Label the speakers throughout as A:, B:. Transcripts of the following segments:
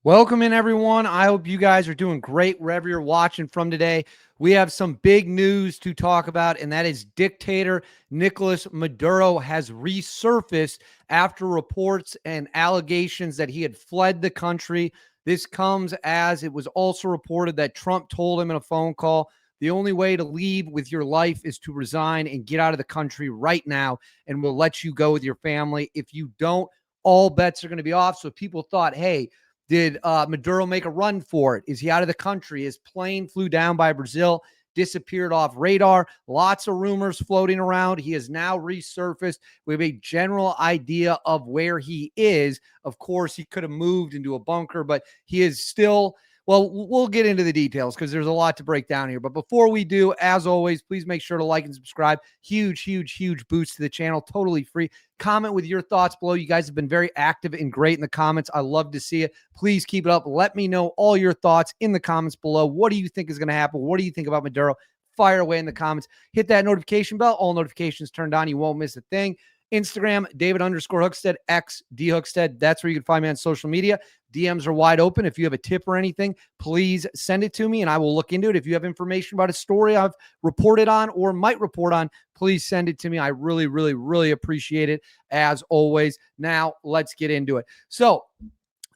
A: Welcome in, everyone. I hope you guys are doing great wherever you're watching from today. We have some big news to talk about, and that is dictator Nicolás Maduro has resurfaced after reports and allegations that he had fled the country. This comes as it was also reported that Trump told him in a phone call, the only way to leave with your life is to resign and get out of the country right now, and we'll let you go with your family. If you don't, all bets are going to be off. So people thought, hey, did Maduro make a run for it? Is he out of the country? His plane flew down by Brazil, disappeared off radar. Lots of rumors floating around. He has now resurfaced. We have a general idea of where he is. Of course, he could have moved into a bunker, but he is still. Well, we'll get into the details because there's a lot to break down here. But before we do, as always, please make sure to like and subscribe. Huge, huge, huge boost to the channel. Totally free. Comment with your thoughts below. You guys have been very active and great in the comments. I love to see it. Please keep it up. Let me know all your thoughts in the comments below. What do you think is going to happen? What do you think about Maduro? Fire away in the comments. Hit that notification bell. All notifications turned on. You won't miss a thing. Instagram, David_Hookstead, X, D_Hookstead. That's where you can find me on social media. DMs are wide open. If you have a tip or anything, please send it to me and I will look into it. If you have information about a story I've reported on or might report on, please send it to me. I really, really, really appreciate it as always. Now let's get into it. So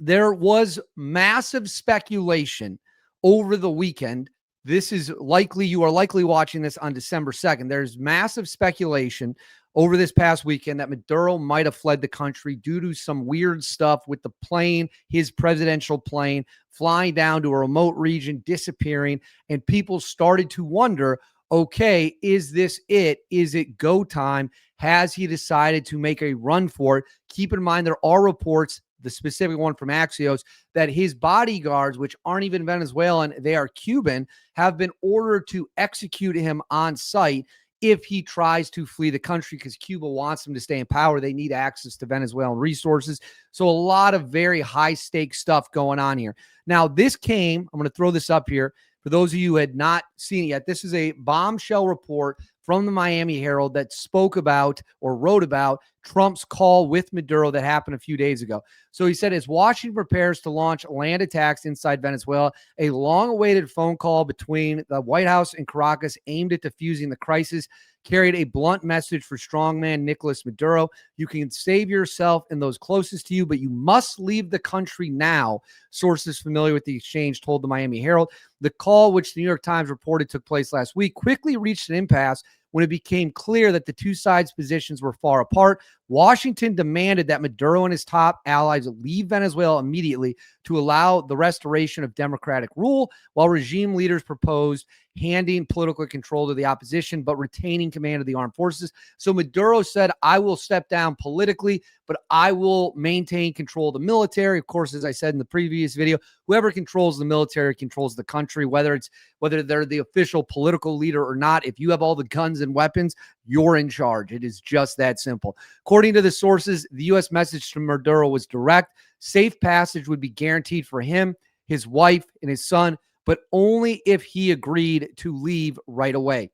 A: there was massive speculation over the weekend. This is likely, you are likely watching this on December 2nd. There's massive speculation over this past weekend that Maduro might have fled the country due to some weird stuff with the plane, his presidential plane, flying down to a remote region, disappearing, and people started to wonder, okay, is this it? Is it go time? Has he decided to make a run for it? Keep in mind, there are reports, the specific one from Axios, that his bodyguards, which aren't even Venezuelan, they are Cuban, have been ordered to execute him on site if he tries to flee the country, because Cuba wants him to stay in power. They need access to Venezuelan resources. So a lot of very high stakes stuff going on here. Now, this came, I'm going to throw this up here for those of you who had not seen it yet. This is a bombshell report from the Miami Herald that spoke about or wrote about Trump's call with Maduro that happened a few days ago. So he said, as Washington prepares to launch land attacks inside Venezuela, a long-awaited phone call between the White House and Caracas aimed at diffusing the crisis carried a blunt message for strongman Nicolás Maduro. You can save yourself and those closest to you, but you must leave the country now, sources familiar with the exchange told the Miami Herald. The call, which the New York Times reported took place last week, quickly reached an impasse when it became clear that the two sides' positions were far apart. Washington demanded that Maduro and his top allies leave Venezuela immediately to allow the restoration of democratic rule, while regime leaders proposed handing political control to the opposition, but retaining command of the armed forces. So Maduro said, I will step down politically, but I will maintain control of the military. Of course, as I said in the previous video, whoever controls the military controls the country, whether they're the official political leader or not. If you have all the guns and weapons, you're in charge. It is just that simple. According to the sources, the U.S. message to Maduro was direct. Safe passage would be guaranteed for him, his wife, and his son, but only if he agreed to leave right away.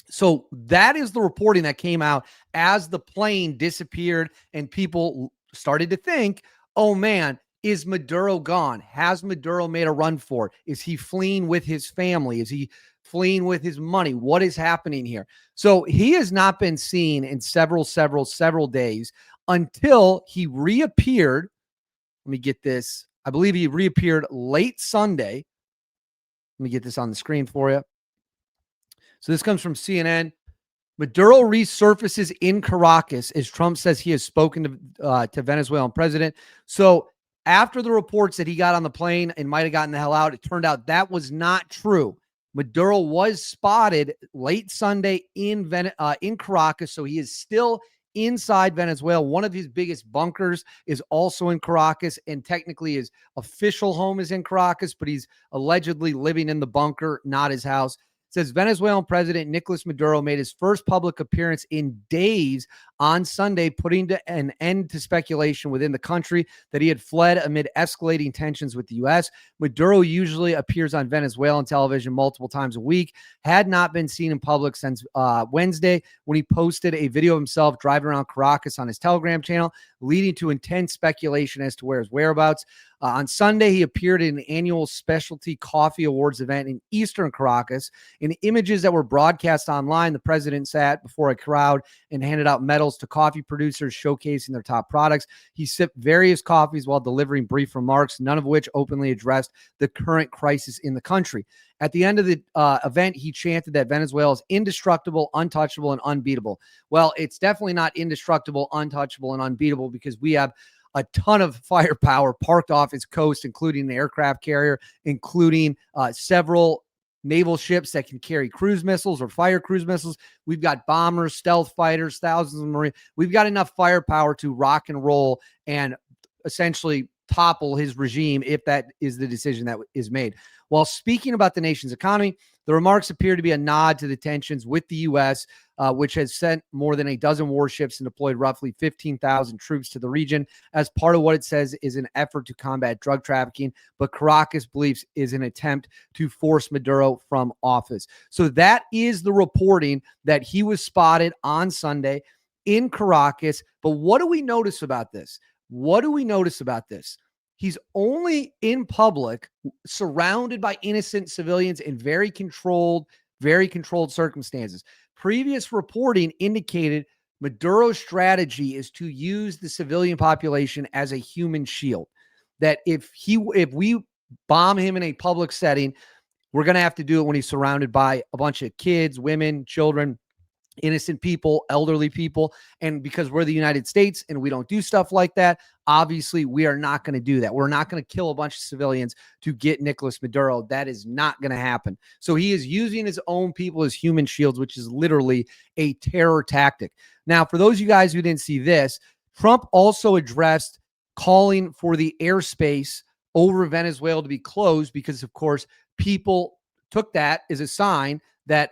A: So that is the reporting that came out as the plane disappeared and people started to think, oh man, is Maduro gone? Has Maduro made a run for it? Is he fleeing with his family? Is he fleeing with his money? What is happening here? So he has not been seen in several days until he reappeared. Let me get this. I believe he reappeared late Sunday. Let me get this on the screen for you. So this comes from CNN. Maduro resurfaces in Caracas as Trump says he has spoken to Venezuelan president. So after the reports that he got on the plane and might have gotten the hell out, it turned out that was not true. Maduro was spotted late Sunday in Caracas, so he is still inside Venezuela. One of his biggest bunkers is also in Caracas, and technically his official home is in Caracas, but he's allegedly living in the bunker, not his house. It says Venezuelan President Nicolás Maduro made his first public appearance in days on Sunday, putting an end to speculation within the country that he had fled amid escalating tensions with the U.S. Maduro usually appears on Venezuelan television multiple times a week, had not been seen in public since Wednesday when he posted a video of himself driving around Caracas on his Telegram channel, leading to intense speculation as to where his whereabouts. On Sunday, he appeared in an annual specialty coffee awards event in eastern Caracas. In images that were broadcast online, the president sat before a crowd and handed out medals to coffee producers showcasing their top products. He sipped various coffees while delivering brief remarks, none of which openly addressed the current crisis in the country. At the end of the event, he chanted that Venezuela is indestructible, untouchable, and unbeatable. Well, it's definitely not indestructible, untouchable, and unbeatable because we have a ton of firepower parked off its coast, including an aircraft carrier, including several naval ships that can carry cruise missiles or fire cruise missiles. We've got bombers, stealth fighters, thousands of Marines. We've got enough firepower to rock and roll and essentially topple his regime if that is the decision that is made. While speaking about the nation's economy, the remarks appear to be a nod to the tensions with the U.S., which has sent more than a dozen warships and deployed roughly 15,000 troops to the region as part of what it says is an effort to combat drug trafficking. But Caracas believes is an attempt to force Maduro from office. So that is the reporting that he was spotted on Sunday in Caracas. But what do we notice about this? He's only in public, surrounded by innocent civilians in very controlled circumstances. Previous reporting indicated Maduro's strategy is to use the civilian population as a human shield. That if we bomb him in a public setting, we're going to have to do it when he's surrounded by a bunch of kids, women, children, innocent people, elderly people. And because we're the United States and we don't do stuff like that, obviously we are not going to do that. We're not going to kill a bunch of civilians to get Nicolás Maduro. That is not going to happen. So he is using his own people as human shields, which is literally a terror tactic. Now, for those of you guys who didn't see this, Trump also addressed calling for the airspace over Venezuela to be closed because, of course, people took that as a sign that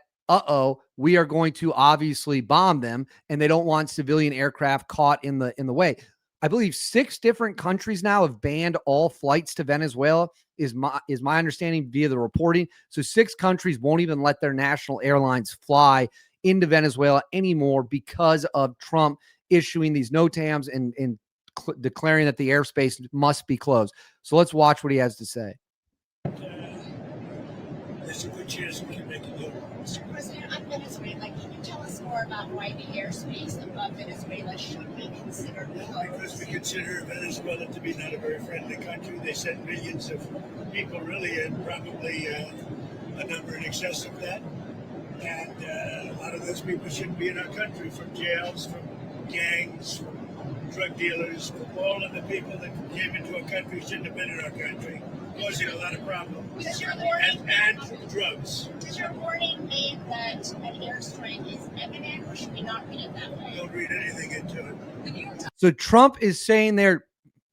A: we are going to obviously bomb them, and they don't want civilian aircraft caught in the way. I believe 6 different countries now have banned all flights to Venezuela, is my understanding via the reporting. So 6 countries won't even let their national airlines fly into Venezuela anymore because of Trump issuing these NOTAMs and declaring that the airspace must be closed. So let's watch what he has to say.
B: There's a good chance we can make a deal.
C: Mr. President, on Venezuela, can you tell us more about why the airspace above Venezuela should be considered closed?
B: Because we consider Venezuela to be not a very friendly country. They send millions of people really in, probably a number in excess of that. And a lot of those people shouldn't be in our country, from jails, from gangs, from drug dealers, from all of the people that came into our country shouldn't have been in our country, causing a lot of problems. And drugs.
C: Does your warning mean that an airstrike is imminent, or should we not read it that way?
B: Don't read anything into it.
A: So Trump is saying there,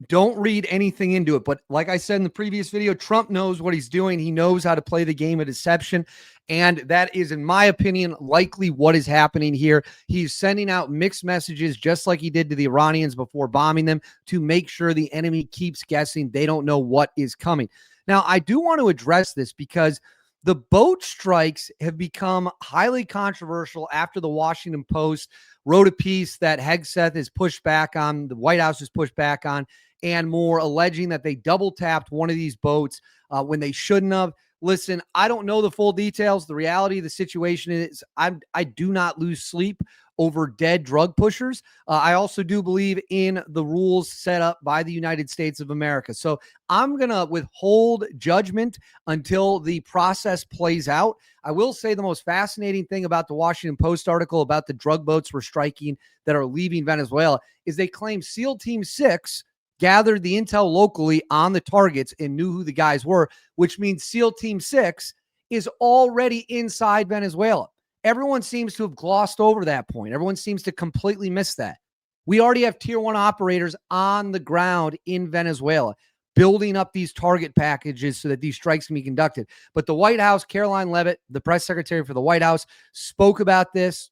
A: don't read anything into it. But like I said in the previous video, Trump knows what he's doing. He knows how to play the game of deception. And that is, in my opinion, likely what is happening here. He's sending out mixed messages, just like he did to the Iranians before bombing them, to make sure the enemy keeps guessing. They don't know what is coming. Now, I do want to address this because the boat strikes have become highly controversial after the Washington Post wrote a piece that Hegseth is pushed back on, the White House is pushed back on, and more, alleging that they double tapped one of these boats when they shouldn't have. Listen, I don't know the full details. The reality of the situation is I do not lose sleep over dead drug pushers. I also do believe in the rules set up by the United States of America. So I'm going to withhold judgment until the process plays out. I will say the most fascinating thing about the Washington Post article about the drug boats we're striking that are leaving Venezuela is they claim SEAL Team 6 gathered the intel locally on the targets and knew who the guys were, which means SEAL Team 6 is already inside Venezuela. Everyone seems to have glossed over that point. Everyone seems to completely miss that. We already have Tier 1 operators on the ground in Venezuela, building up these target packages so that these strikes can be conducted. But the White House, Caroline Leavitt, the press secretary for the White House, spoke about this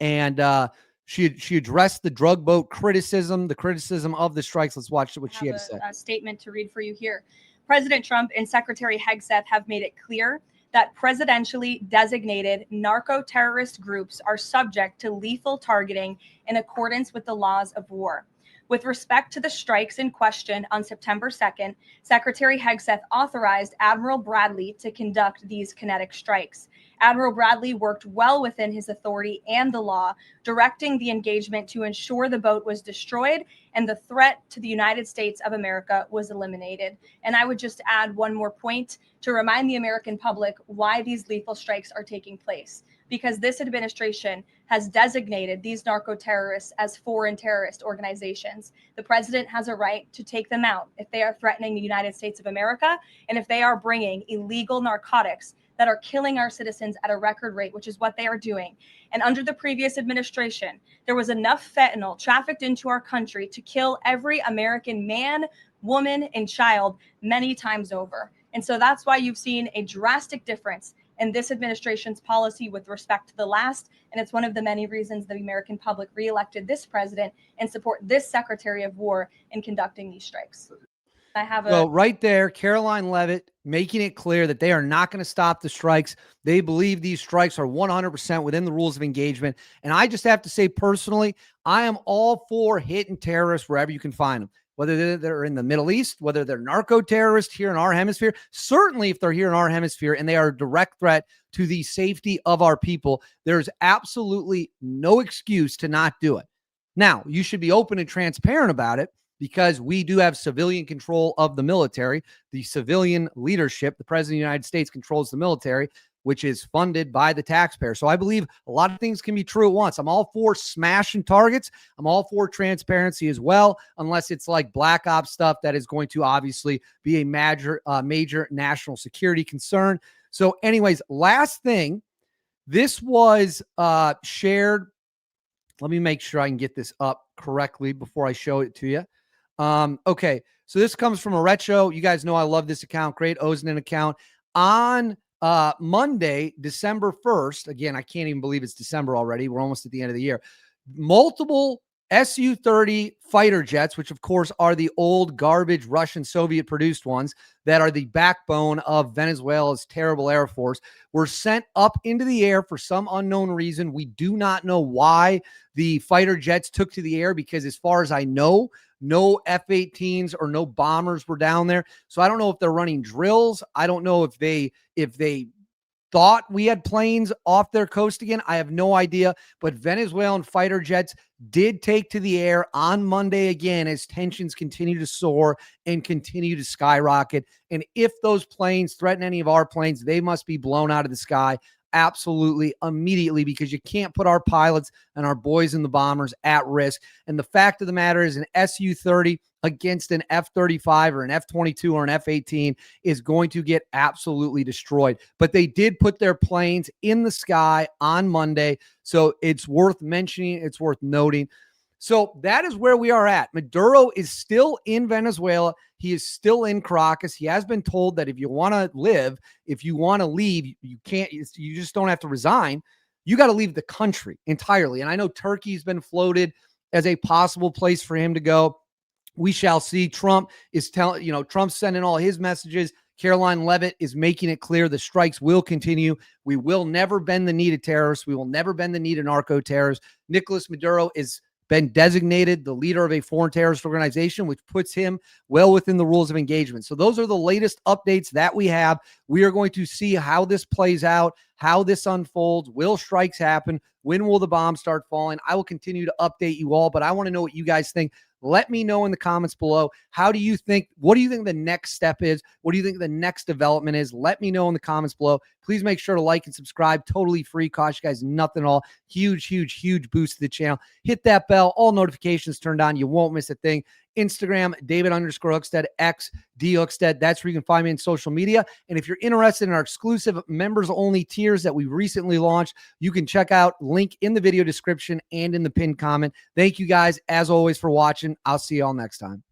A: and She addressed the drug boat criticism, the criticism of the strikes. Let's watch what she had to say.
D: A statement to read for you here. President Trump and Secretary Hegseth have made it clear that presidentially designated narco-terrorist groups are subject to lethal targeting in accordance with the laws of war. With respect to the strikes in question on September 2nd, Secretary Hegseth authorized Admiral Bradley to conduct these kinetic strikes. Admiral Bradley worked well within his authority and the law, directing the engagement to ensure the boat was destroyed and the threat to the United States of America was eliminated. And I would just add one more point to remind the American public why these lethal strikes are taking place. Because this administration has designated these narco-terrorists as foreign terrorist organizations. The president has a right to take them out if they are threatening the United States of America and if they are bringing illegal narcotics that are killing our citizens at a record rate, which is what they are doing. And under the previous administration, there was enough fentanyl trafficked into our country to kill every American man, woman, and child many times over. And so that's why you've seen a drastic difference in this administration's policy with respect to the last. And it's one of the many reasons the American public reelected this president and support this Secretary of War in conducting these strikes. I have
A: Well, right there, Caroline Leavitt making it clear that they are not going to stop the strikes. They believe these strikes are 100% within the rules of engagement. And I just have to say personally, I am all for hitting terrorists wherever you can find them, whether they're in the Middle East, whether they're narco-terrorists here in our hemisphere. Certainly if they're here in our hemisphere and they are a direct threat to the safety of our people, there's absolutely no excuse to not do it. Now, you should be open and transparent about it, because we do have civilian control of the military, the civilian leadership. The president of the United States controls the military, which is funded by the taxpayer. So I believe a lot of things can be true at once. I'm all for smashing targets. I'm all for transparency as well, unless it's like black ops stuff that is going to obviously be a major national security concern. So anyways, last thing, this was shared. Let me make sure I can get this up correctly before I show it to you. Okay, so this comes from Arecho. You guys know I love this account. Great Oznen account. On Monday, December 1st, again, I can't even believe it's December already. We're almost at the end of the year. Multiple Su-30 fighter jets, which of course are the old garbage Russian Soviet-produced ones that are the backbone of Venezuela's terrible Air Force, were sent up into the air for some unknown reason. We do not know why the fighter jets took to the air, because as far as I know, no F-18s or no bombers were down there. So I don't know if they're running drills. I don't know if they thought we had planes off their coast again. I have no idea. But Venezuelan fighter jets did take to the air on Monday again as tensions continue to soar and continue to skyrocket. And if those planes threaten any of our planes, they must be blown out of the sky absolutely immediately, because you can't put our pilots and our boys in the bombers at risk. And the fact of the matter is, an Su-30 against an F-35 or an F-22 or an F-18 is going to get absolutely destroyed. But they did put their planes in the sky on Monday, so it's worth mentioning, it's worth noting. So that is where we are at. Maduro is still in Venezuela. He is still in Caracas. He has been told that if you want to live, if you want to leave, you can't, you just don't have to resign. You got to leave the country entirely. And I know Turkey's been floated as a possible place for him to go. We shall see. Trump is telling, Trump's sending all his messages. Caroline Leavitt is making it clear the strikes will continue. We will never bend the knee to terrorists. We will never bend the knee to narco-terrorists. Nicolás Maduro is been designated the leader of a foreign terrorist organization, which puts him well within the rules of engagement. So those are the latest updates that we have. We are going to see how this plays out, how this unfolds. Will strikes happen? When will the bombs start falling? I will continue to update you all, but I want to know what you guys think. Let me know in the comments below. What do you think the next step is? What do you think the next development is? Let me know in the comments below. Please make sure to like and subscribe. Totally free. Cost you guys nothing at all. Huge, huge, huge boost to the channel. Hit that bell. All notifications turned on. You won't miss a thing. Instagram, David_Hookstead, X, D Hookstead. That's where you can find me in social media. And if you're interested in our exclusive members-only tiers that we recently launched, you can check out link in the video description and in the pinned comment. Thank you guys, as always, for watching. I'll see you all next time.